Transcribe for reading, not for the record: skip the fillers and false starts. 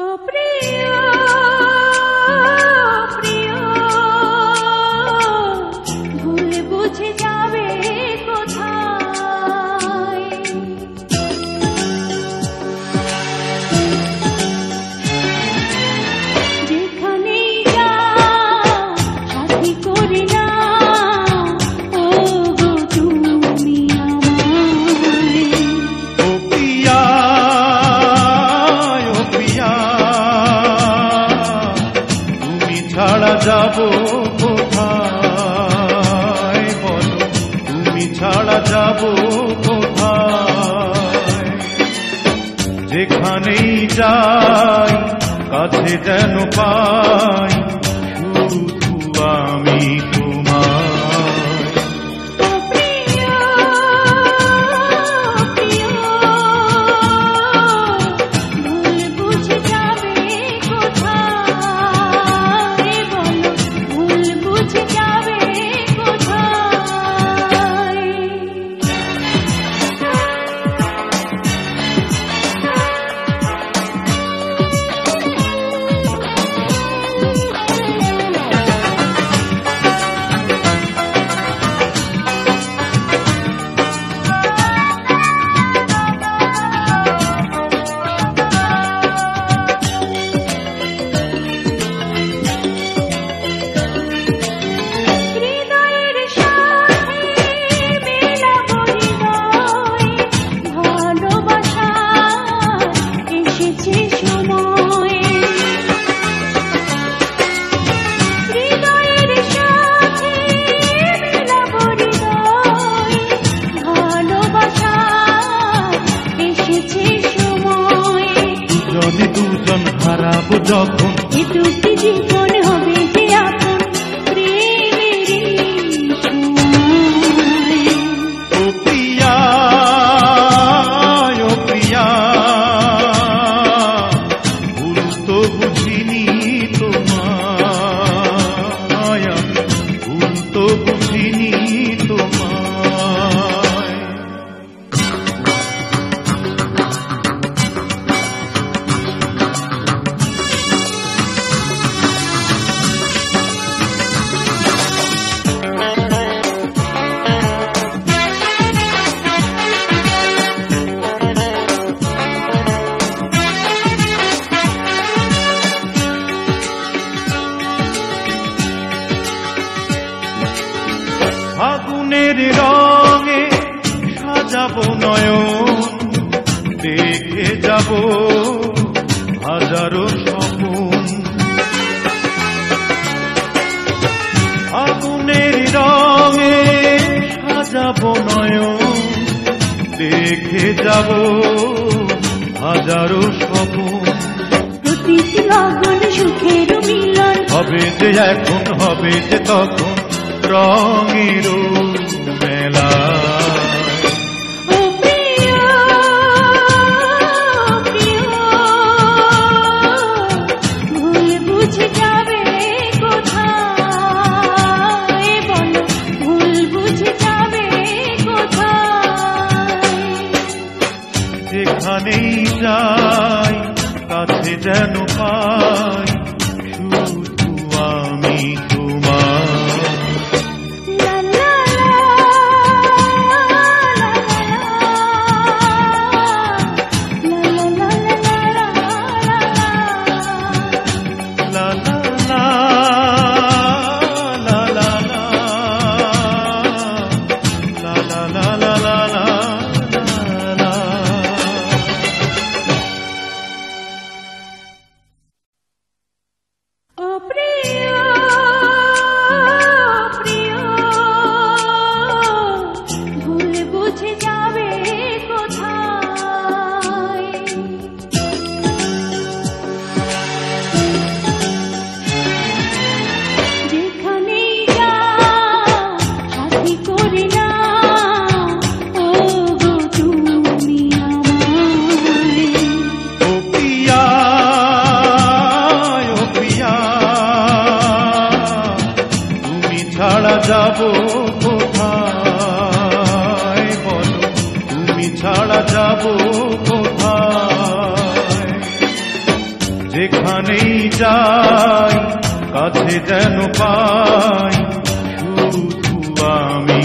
ও প্রিয় প্রিয় ভুল বুঝে যাবে কোথায় যেখানেই যাও সাথী করে না ও গো তুমি আমায় ও প্রিয়া তুমি ছাড়া যাব কোথায় বলো তুমি ছাড়া যাব কোথায় যেখানেই যাই কাছে যেন পাই শুধু আমি তোমায় ও প্রিয় প্রিয় ভুল বুঝে যাবে কোথায় বলো ভুল বুঝে যাবে কোথায় হৃদয়ের সাথে মেলাবো হৃদয় ভালোবাসার এসেছে সময় হৃদয়ের সাথে মেলাবো হৃদয় ভালোবাসার এসেছে সময় দুজনে দুজন হারাবো যখন এ দুটি জীবন হবে যে আপন প্রেমেরই সময় ও প্রিয়া ভুল তো বুঝিনি তোমায় আমি ভুল তো বুঝিনি তোমায় ফাগুনের রঙে সাজাবো নয়ন দেখে যাব হাজারো স্বপন ফাগুনের রঙে সাজাবো নয়ন দেখে যাব হাজারো স্বপন প্রতিটি লগন সুখের মিলন হবে যে এখন হবে যে তখন রঙের মেলা ও প্রিয় প্রিয় ভুল বুঝে যাবে কোথায় বলো ভুল বুঝে যাবে কোথায় যেখানেই যাই কাছে যেন পাই শুধু আমি যেখানেই যাই কাছে যেন পাই শুধু আমি